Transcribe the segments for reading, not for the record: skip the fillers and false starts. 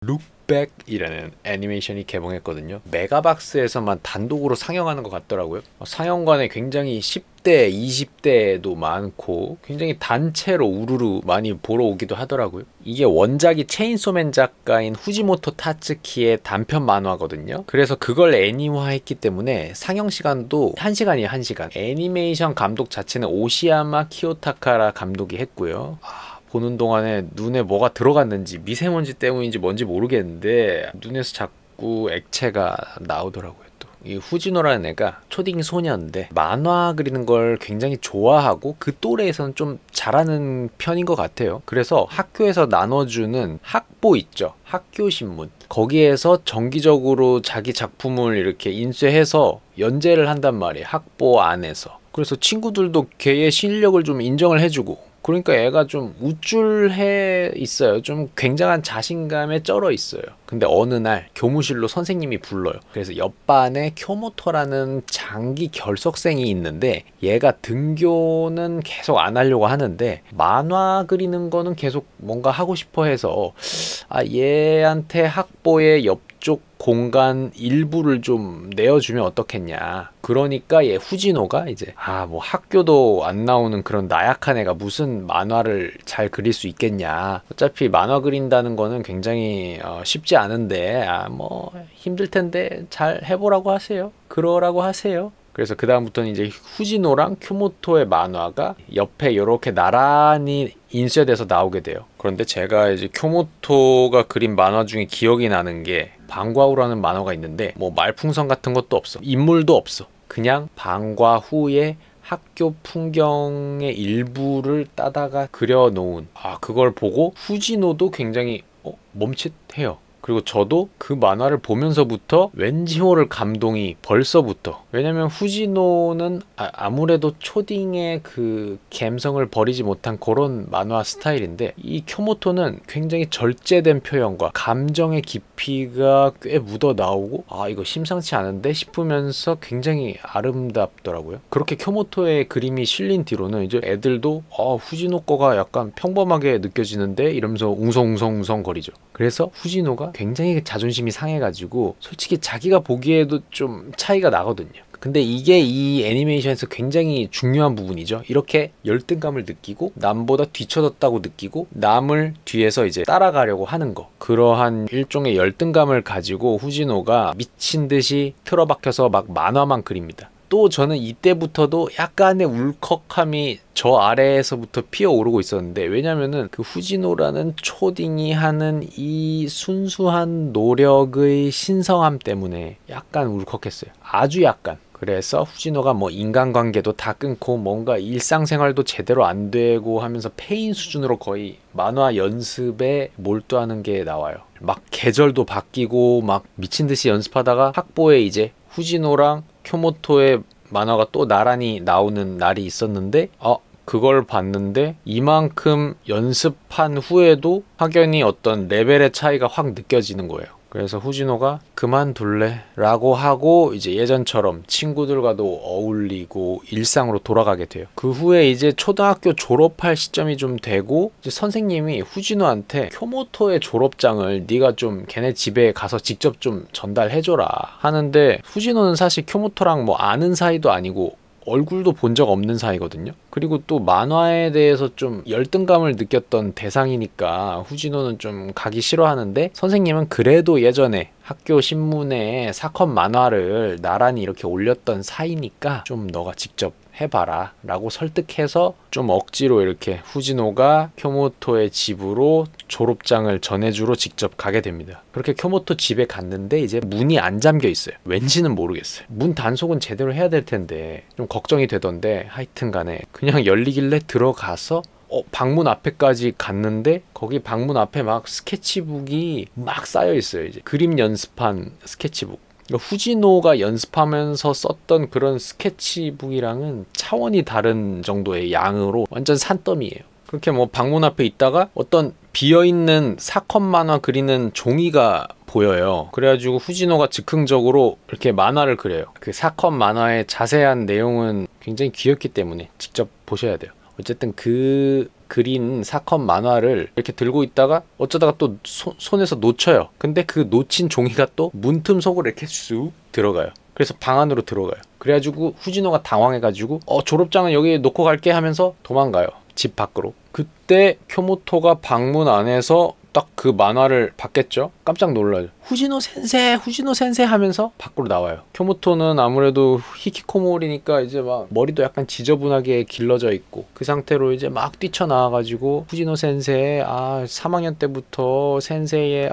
룩백이라는 애니메이션이 개봉했거든요. 메가박스에서만 단독으로 상영하는 것 같더라고요. 상영관에 굉장히 10대, 20대도 많고 굉장히 단체로 우르르 많이 보러 오기도 하더라고요. 이게 원작이 체인소맨 작가인 후지모토 타츠키의 단편 만화거든요. 그래서 그걸 애니화했기 때문에 상영 시간도 1시간이에요. 1시간. 애니메이션 감독 자체는 오시야마 키요타카라 감독이 했고요. 보는 동안에 눈에 뭐가 들어갔는지 미세먼지 때문인지 뭔지 모르겠는데 눈에서 자꾸 액체가 나오더라고요. 또 이 후지노라는 애가 초딩 소녀인데 만화 그리는 걸 굉장히 좋아하고 그 또래에서는 좀 잘하는 편인 것 같아요. 그래서 학교에서 나눠주는 학보 있죠, 학교 신문, 거기에서 정기적으로 자기 작품을 이렇게 인쇄해서 연재를 한단 말이에요, 학보 안에서. 그래서 친구들도 걔의 실력을 좀 인정을 해주고, 그러니까 애가 좀 우쭐해 있어요. 좀 굉장한 자신감에 쩔어 있어요. 근데 어느 날 교무실로 선생님이 불러요. 그래서 옆반에 쿄모토라는 장기 결석생이 있는데 얘가 등교는 계속 안 하려고 하는데 만화 그리는 거는 계속 뭔가 하고 싶어 해서 얘한테 학보의 옆쪽 공간 일부를 좀 내어주면 어떻겠냐. 그러니까 얘 후지노가 이제 뭐 학교도 안 나오는 그런 나약한 애가 무슨 만화를 잘 그릴 수 있겠냐. 어차피 만화 그린다는 거는 굉장히 쉽지 않은데 뭐 힘들 텐데 잘 해보라고 하세요. 그러라고 하세요. 그래서 그 다음부터는 이제 후지노랑 큐모토의 만화가 옆에 이렇게 나란히 인쇄돼서 나오게 돼요. 그런데 제가 이제 큐모토가 그린 만화 중에 기억이 나는 게 방과후라는 만화가 있는데 뭐 말풍선 같은 것도 없어, 인물도 없어. 그냥 방과 후에 학교 풍경의 일부를 따다가 그려놓은, 그걸 보고 후지노도 굉장히 멈칫해요. 그리고 저도 그 만화를 보면서부터 왠지 모를 감동이 벌써부터. 왜냐면 후지노는 아무래도 초딩의 그 감성을 버리지 못한 그런 만화 스타일인데, 이 쿄모토는 굉장히 절제된 표현과 감정의 깊이가 꽤 묻어 나오고 이거 심상치 않은데 싶으면서 굉장히 아름답더라고요. 그렇게 쿄모토의 그림이 실린 뒤로는 이제 애들도 후지노 거가 약간 평범하게 느껴지는데 이러면서 웅성웅성 거리죠. 그래서 후지노가 굉장히 자존심이 상해가지고 솔직히 자기가 보기에도 좀 차이가 나거든요. 근데 이게 이 애니메이션에서 굉장히 중요한 부분이죠. 이렇게 열등감을 느끼고 남보다 뒤처졌다고 느끼고 남을 뒤에서 이제 따라가려고 하는 거, 그러한 일종의 열등감을 가지고 후지노가 미친 듯이 틀어박혀서 막 만화만 그립니다. 또 저는 이때부터도 약간의 울컥함이 저 아래에서부터 피어오르고 있었는데, 왜냐면은 그 후지노라는 초딩이 하는 이 순수한 노력의 신성함 때문에 약간 울컥했어요. 아주 약간. 그래서 후지노가 뭐 인간관계도 다 끊고 뭔가 일상생활도 제대로 안 되고 하면서 폐인 수준으로 거의 만화 연습에 몰두하는 게 나와요. 막 계절도 바뀌고 막 미친 듯이 연습하다가 학보에 이제 후지노랑 쿄모토의 만화가 또 나란히 나오는 날이 있었는데 그걸 봤는데 이만큼 연습한 후에도 확연히 어떤 레벨의 차이가 확 느껴지는 거예요. 그래서 후지노가 그만둘래 라고 하고 이제 예전처럼 친구들과도 어울리고 일상으로 돌아가게 돼요. 그 후에 이제 초등학교 졸업할 시점이 좀 되고 이제 선생님이 후지노한테 쿄모토의 졸업장을 네가 좀 걔네 집에 가서 직접 좀 전달해줘라 하는데, 후지노는 사실 쿄모토랑 뭐 아는 사이도 아니고 얼굴도 본 적 없는 사이거든요. 그리고 또 만화에 대해서 좀 열등감을 느꼈던 대상이니까 후지노는 좀 가기 싫어하는데, 선생님은 그래도 예전에 학교 신문에 사건 만화를 나란히 이렇게 올렸던 사이니까 좀 너가 직접 해봐라 라고 설득해서 좀 억지로 이렇게 후지노가 쿄모토의 집으로 졸업장을 전해주러 직접 가게 됩니다. 그렇게 쿄모토 집에 갔는데 이제 문이 안 잠겨 있어요. 왠지는 모르겠어요. 문 단속은 제대로 해야 될 텐데 좀 걱정이 되던데, 하여튼 간에 그냥 열리길래 들어가서 방문 앞에까지 갔는데 거기 방문 앞에 막 스케치북이 막 쌓여 있어요. 이제 그림 연습한 스케치북. 후지노가 연습하면서 썼던 그런 스케치북이랑은 차원이 다른 정도의 양으로 완전 산더미예요. 그렇게 뭐 방문 앞에 있다가 어떤 비어있는 사건 만화 그리는 종이가 보여요. 그래가지고 후지노가 즉흥적으로 이렇게 만화를 그려요. 그 사건 만화의 자세한 내용은 굉장히 귀엽기 때문에 직접 보셔야 돼요. 어쨌든 그 그린 사건 만화를 이렇게 들고 있다가 어쩌다가 또 손에서 놓쳐요. 근데 그 놓친 종이가 또 문틈 속으로 이렇게 쑥 들어가요. 그래서 방 안으로 들어가요. 그래가지고 후지노가 당황해가지고 졸업장은 여기 놓고 갈게 하면서 도망가요. 집 밖으로. 그때 쿄모토가 방문 안에서 딱 그 만화를 봤겠죠. 깜짝 놀라요. 후지노 센세, 후지노 센세 하면서 밖으로 나와요. 쿄모토는 아무래도 히키코모리니까 이제 막 머리도 약간 지저분하게 길러져 있고 그 상태로 이제 막 뛰쳐나와가지고 후지노 센세, 3학년 때부터 센세의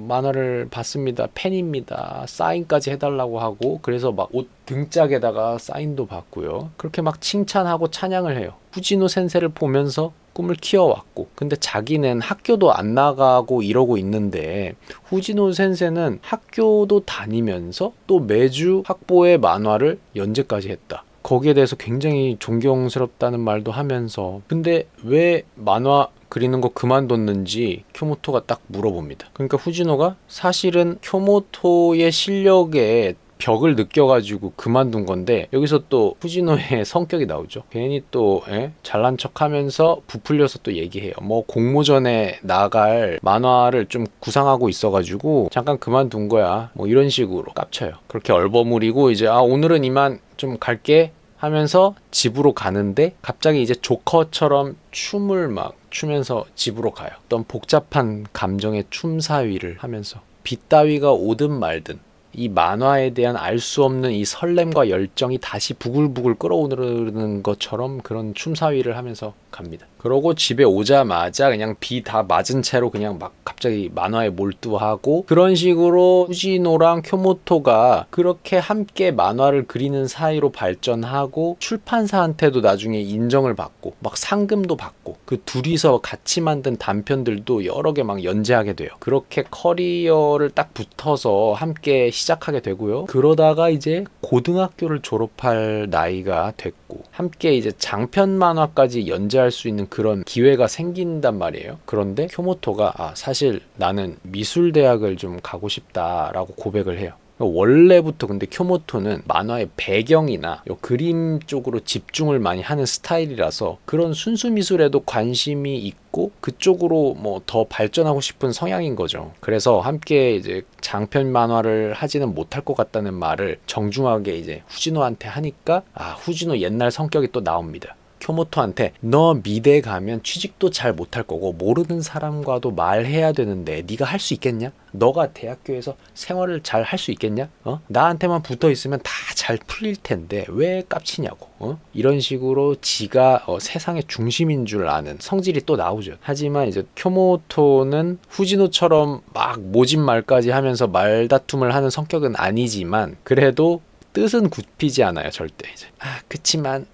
만화를 봤습니다. 팬입니다. 사인까지 해달라고 하고 그래서 막 옷 등짝에다가 사인도 받고요. 그렇게 막 칭찬하고 찬양을 해요. 후지노 센세를 보면서 꿈을 키워왔고 근데 자기는 학교도 안 나가고 이러고 있는데 후지노 센세는 학교도 다니면서 또 매주 학보의 만화를 연재까지 했다. 거기에 대해서 굉장히 존경스럽다는 말도 하면서 근데 왜 만화 그리는 거 그만뒀는지 쿄모토가 딱 물어봅니다. 그러니까 후지노가 사실은 쿄모토의 실력에 벽을 느껴가지고 그만둔 건데 여기서 또 후지노의 성격이 나오죠. 괜히 또 잘난 척하면서 부풀려서 또 얘기해요. 뭐 공모전에 나갈 만화를 좀 구상하고 있어가지고 잠깐 그만둔 거야. 뭐 이런 식으로 깝쳐요. 그렇게 얼버무리고 이제 오늘은 이만 좀 갈게 하면서 집으로 가는데 갑자기 이제 조커처럼 춤을 막 추면서 집으로 가요. 어떤 복잡한 감정의 춤사위를 하면서 빛 따위가 오든 말든 이 만화에 대한 알 수 없는 이 설렘과 열정이 다시 부글부글 끓어오르는 것처럼 그런 춤사위를 하면서 갑니다. 그러고 집에 오자마자 그냥 비 다 맞은 채로 그냥 막 갑자기 만화에 몰두하고 그런 식으로 후지노랑 쿄모토가 그렇게 함께 만화를 그리는 사이로 발전하고 출판사한테도 나중에 인정을 받고 막 상금도 받고 그 둘이서 같이 만든 단편들도 여러 개 막 연재하게 돼요. 그렇게 커리어를 딱 붙어서 함께 시작하게 되고요. 그러다가 이제 고등학교를 졸업할 나이가 됐고 함께 이제 장편 만화까지 연재할 수 있는 그런 기회가 생긴단 말이에요. 그런데 쿄모토가 사실 나는 미술대학을 좀 가고 싶다라고 고백을 해요. 원래부터 근데 쿄모토는 만화의 배경이나 그림 쪽으로 집중을 많이 하는 스타일이라서 그런 순수 미술에도 관심이 있고 그쪽으로 뭐 더 발전하고 싶은 성향인 거죠. 그래서 함께 이제 장편 만화를 하지는 못할 것 같다는 말을 정중하게 이제 후지노한테 하니까 후지노 옛날 성격이 또 나옵니다. 쿄모토한테 너 미대 가면 취직도 잘 못할 거고 모르는 사람과도 말해야 되는데 네가 할 수 있겠냐? 너가 대학교에서 생활을 잘 할 수 있겠냐? 나한테만 붙어 있으면 다 잘 풀릴 텐데 왜 깝치냐고. 이런 식으로 지가 세상의 중심인 줄 아는 성질이 또 나오죠. 하지만 이제 쿄모토는 후지노처럼 막 모진 말까지 하면서 말다툼을 하는 성격은 아니지만 그래도 뜻은 굽히지 않아요. 절대 이제 그치만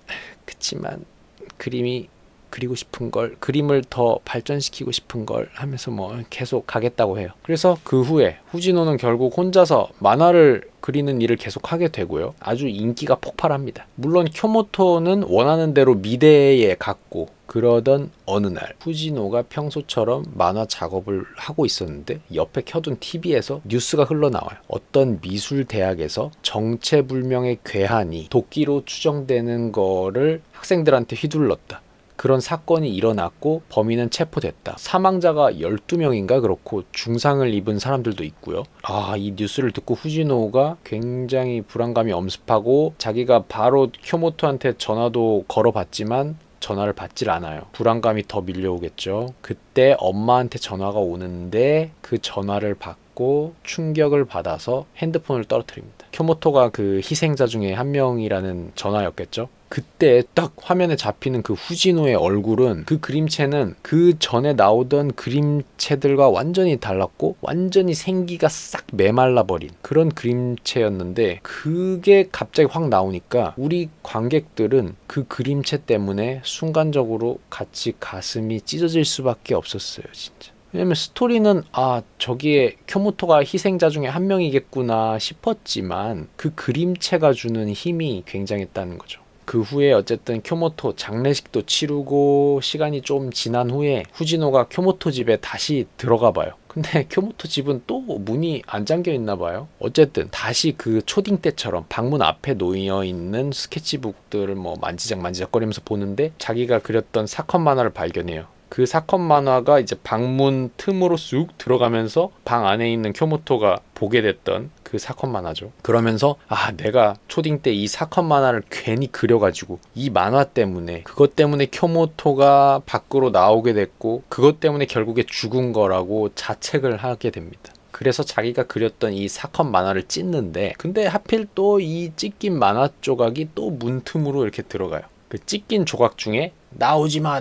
그림이 그리고 싶은 걸 그림을 더 발전시키고 싶은 걸 하면서 뭐 계속 가겠다고 해요. 그래서 그 후에 후지노는 결국 혼자서 만화를 그리는 일을 계속 하게 되고요. 아주 인기가 폭발합니다. 물론 쿄모토는 원하는 대로 미대에 갔고 그러던 어느 날 후지노가 평소처럼 만화 작업을 하고 있었는데 옆에 켜둔 TV에서 뉴스가 흘러나와요. 어떤 미술대학에서 정체불명의 괴한이 도끼로 추정되는 거를 학생들한테 휘둘렀다. 그런 사건이 일어났고 범인은 체포됐다. 사망자가 12명인가 그렇고 중상을 입은 사람들도 있고요. 이 뉴스를 듣고 후지노가 굉장히 불안감이 엄습하고 자기가 바로 쿄모토한테 전화도 걸어봤지만 전화를 받질 않아요. 불안감이 더 밀려오겠죠. 그때 엄마한테 전화가 오는데 그 전화를 받고 충격을 받아서 핸드폰을 떨어뜨립니다. 쿄모토가 그 희생자 중에 한 명이라는 전화였겠죠. 그때 딱 화면에 잡히는 그 후지노의 얼굴은 그 그림체는 그 전에 나오던 그림체들과 완전히 달랐고 완전히 생기가 싹 메말라 버린 그런 그림체였는데 그게 갑자기 확 나오니까 우리 관객들은 그 그림체 때문에 순간적으로 같이 가슴이 찢어질 수밖에 없었어요. 진짜. 왜냐면 스토리는 저기에 쿄모토가 희생자 중에 한 명이겠구나 싶었지만 그 그림체가 주는 힘이 굉장했다는 거죠. 그 후에 어쨌든 쿄모토 장례식도 치르고 시간이 좀 지난 후에 후지노가 쿄모토 집에 다시 들어가 봐요. 근데 쿄모토 집은 또 문이 안 잠겨 있나 봐요. 어쨌든 다시 그 초딩 때처럼 방문 앞에 놓여 있는 스케치북들을 뭐 만지작거리면서 보는데 자기가 그렸던 사건 만화를 발견해요. 그 사건 만화가 이제 방문 틈으로 쑥 들어가면서 방 안에 있는 쿄모토가 보게 됐던 그 사건 만화죠. 그러면서 내가 초딩 때 이 사건 만화를 괜히 그려가지고 이 만화 때문에 그것 때문에 쿄모토가 밖으로 나오게 됐고 그것 때문에 결국에 죽은 거라고 자책을 하게 됩니다. 그래서 자기가 그렸던 이 사건 만화를 찢는데 근데 하필 또 이 찢긴 만화 조각이 또 문틈으로 이렇게 들어가요. 그 찢긴 조각 중에 나오지마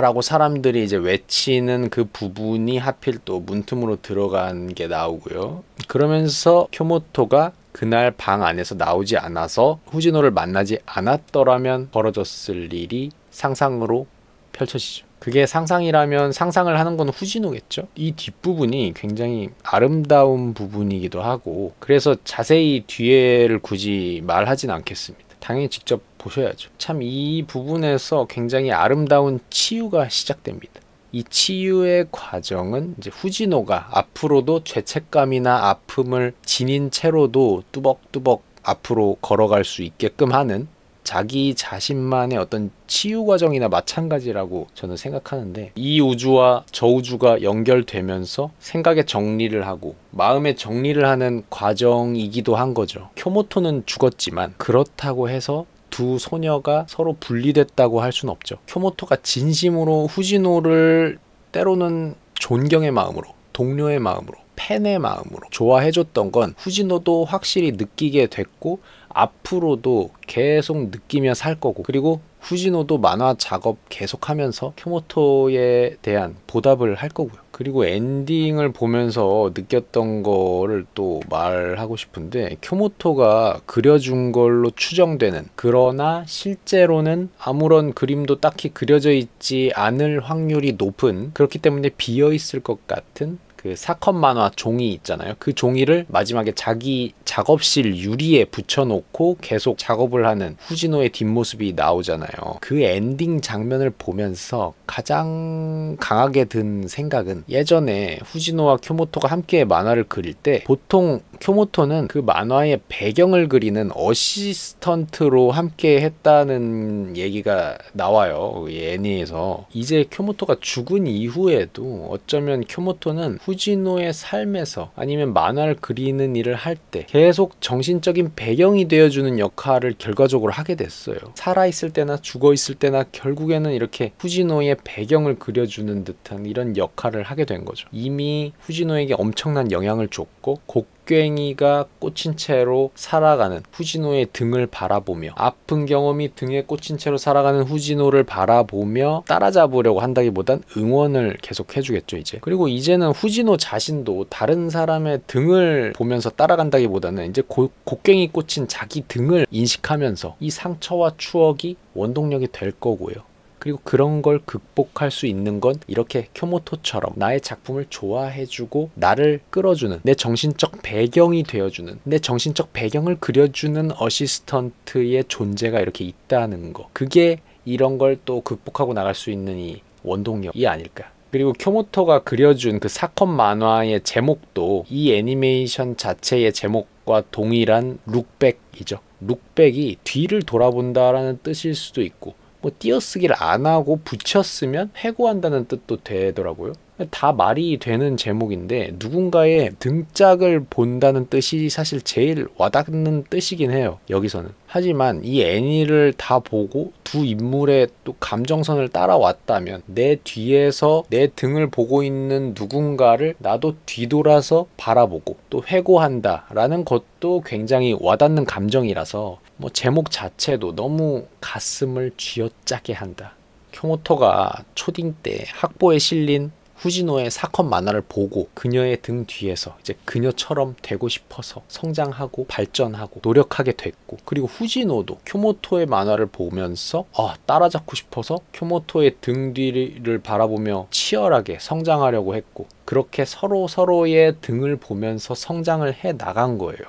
라고 사람들이 이제 외치는 그 부분이 하필 또 문틈으로 들어간 게 나오고요. 그러면서 쿄모토가 그날 방 안에서 나오지 않아서 후지노를 만나지 않았더라면 벌어졌을 일이 상상으로 펼쳐지죠. 그게 상상이라면 상상을 하는 건 후지노겠죠. 이 뒷부분이 굉장히 아름다운 부분이기도 하고 그래서 자세히 뒤에를 굳이 말하진 않겠습니다. 당연히 직접 보셔야죠. 참 이 부분에서 굉장히 아름다운 치유가 시작됩니다. 이 치유의 과정은 이제 후지노가 앞으로도 죄책감이나 아픔을 지닌 채로도 뚜벅뚜벅 앞으로 걸어갈 수 있게끔 하는 자기 자신만의 어떤 치유 과정이나 마찬가지라고 저는 생각하는데 이 우주와 저 우주가 연결되면서 생각의 정리를 하고 마음의 정리를 하는 과정이기도 한 거죠. 쿄모토는 죽었지만 그렇다고 해서 두 소녀가 서로 분리됐다고 할 수는 없죠. 쿄모토가 진심으로 후지노를 때로는 존경의 마음으로, 동료의 마음으로, 팬의 마음으로 좋아해줬던 건 후지노도 확실히 느끼게 됐고 앞으로도 계속 느끼며 살 거고 그리고 후지노도 만화 작업 계속하면서 쿄모토에 대한 보답을 할 거고요. 그리고 엔딩을 보면서 느꼈던 거를 또 말하고 싶은데 쿄모토가 그려준 걸로 추정되는 그러나 실제로는 아무런 그림도 딱히 그려져 있지 않을 확률이 높은 그렇기 때문에 비어있을 것 같은 그 사건 만화 종이 있잖아요. 그 종이를 마지막에 자기 작업실 유리에 붙여놓고 계속 작업을 하는 후지노의 뒷모습이 나오잖아요. 그 엔딩 장면을 보면서 가장 강하게 든 생각은 예전에 후지노와 쿄모토가 함께 만화를 그릴 때 보통 쿄모토는 그 만화의 배경을 그리는 어시스턴트로 함께 했다는 얘기가 나와요. 이 애니에서. 이제 쿄모토가 죽은 이후에도 어쩌면 쿄모토는 후지노의 삶에서 아니면 만화를 그리는 일을 할 때 계속 정신적인 배경이 되어주는 역할을 결과적으로 하게 됐어요. 살아있을 때나 죽어있을 때나 결국에는 이렇게 후지노의 배경을 그려주는 듯한 이런 역할을 하게 된 거죠. 이미 후지노에게 엄청난 영향을 줬고 곡괭이가 꽂힌 채로 살아가는 후지노의 등을 바라보며 아픈 경험이 등에 꽂힌 채로 살아가는 후지노를 바라보며 따라잡으려고 한다기보단 응원을 계속 해주겠죠 이제. 그리고 이제는 후지노 자신도 다른 사람의 등을 보면서 따라간다기보다는 이제 곡괭이 꽂힌 자기 등을 인식하면서 이 상처와 추억이 원동력이 될 거고요. 그리고 그런 걸 극복할 수 있는 건 이렇게 쿄모토처럼 나의 작품을 좋아해주고 나를 끌어주는 내 정신적 배경이 되어주는 내 정신적 배경을 그려주는 어시스턴트의 존재가 이렇게 있다는 거. 그게 이런 걸 또 극복하고 나갈 수 있는 이 원동력이 아닐까. 그리고 쿄모토가 그려준 그 사건 만화의 제목도 이 애니메이션 자체의 제목과 동일한 룩백이죠. 룩백이 뒤를 돌아본다라는 뜻일 수도 있고 뭐 띄어쓰기를 안 하고 붙였으면 회고한다는 뜻도 되더라고요. 다 말이 되는 제목인데 누군가의 등짝을 본다는 뜻이 사실 제일 와닿는 뜻이긴 해요. 여기서는. 하지만 이 애니를 다 보고 두 인물의 또 감정선을 따라왔다면 내 뒤에서 내 등을 보고 있는 누군가를 나도 뒤돌아서 바라보고 또 회고한다 라는 것도 굉장히 와닿는 감정이라서 뭐 제목 자체도 너무 가슴을 쥐어짜게 한다. 쿄모토가 초딩 때 학보에 실린 후지노의 사건 만화를 보고 그녀의 등 뒤에서 이제 그녀처럼 되고 싶어서 성장하고 발전하고 노력하게 됐고 그리고 후지노도 쿄모토의 만화를 보면서 따라잡고 싶어서 쿄모토의 등 뒤를 바라보며 치열하게 성장하려고 했고 그렇게 서로의 등을 보면서 성장을 해 나간 거예요.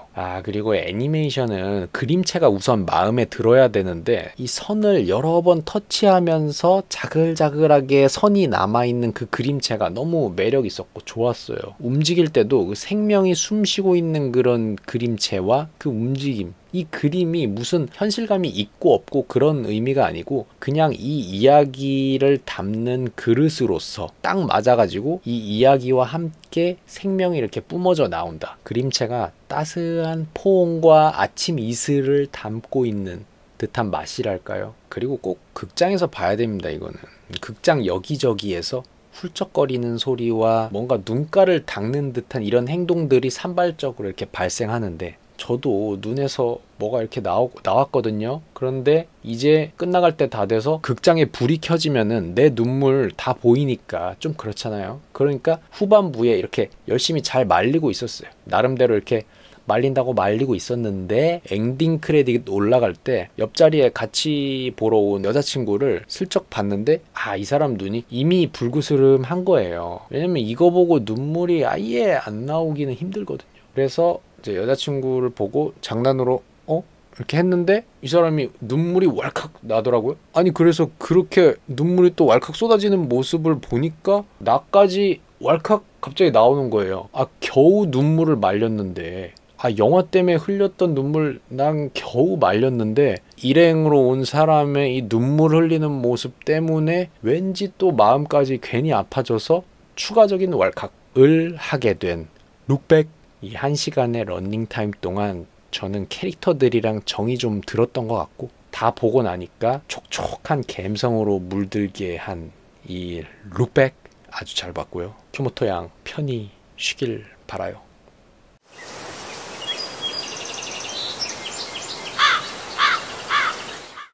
그리고 애니메이션은 그림체가 우선 마음에 들어야 되는데 이 선을 여러 번 터치하면서 자글자글하게 선이 남아있는 그 그림체가 너무 매력 있었고 좋았어요. 움직일 때도 그 생명이 숨쉬고 있는 그런 그림체와 그 움직임, 이 그림이 무슨 현실감이 있고 없고 그런 의미가 아니고 그냥 이 이야기를 담는 그릇으로서 딱 맞아가지고 이 이야기와 함께 생명이 이렇게 뿜어져 나온다. 그림체가 따스한 포옹과 아침 이슬을 담고 있는 듯한 맛이랄까요? 그리고 꼭 극장에서 봐야 됩니다. 이거는 극장 여기저기에서 훌쩍거리는 소리와 뭔가 눈가를 닦는 듯한 이런 행동들이 산발적으로 이렇게 발생하는데 저도 눈에서 뭐가 이렇게 나왔거든요. 그런데 이제 끝나갈 때 다 돼서 극장에 불이 켜지면은 내 눈물 다 보이니까 좀 그렇잖아요. 그러니까 후반부에 이렇게 열심히 잘 말리고 있었어요. 나름대로 이렇게 말린다고 말리고 있었는데 엔딩 크레딧 올라갈 때 옆자리에 같이 보러 온 여자친구를 슬쩍 봤는데 이 사람 눈이 이미 불그스름한 거예요. 왜냐면 이거 보고 눈물이 아예 안 나오기는 힘들거든요. 그래서 이제 여자친구를 보고 장난으로 이렇게 했는데 이 사람이 눈물이 왈칵 나더라고요. 아니 그래서 그렇게 눈물이 또 왈칵 쏟아지는 모습을 보니까 나까지 왈칵 갑자기 나오는 거예요. 겨우 눈물을 말렸는데 영화 때문에 흘렸던 눈물 난 겨우 말렸는데 일행으로 온 사람의 이 눈물 흘리는 모습 때문에 왠지 또 마음까지 괜히 아파져서 추가적인 왈칵을 하게 된 룩백. 이 1시간의 러닝타임 동안 저는 캐릭터들이랑 정이 좀 들었던 것 같고 다 보고 나니까 촉촉한 감성으로 물들게 한 이 룩백 아주 잘 봤고요. 큐모토 양 편히 쉬길 바라요.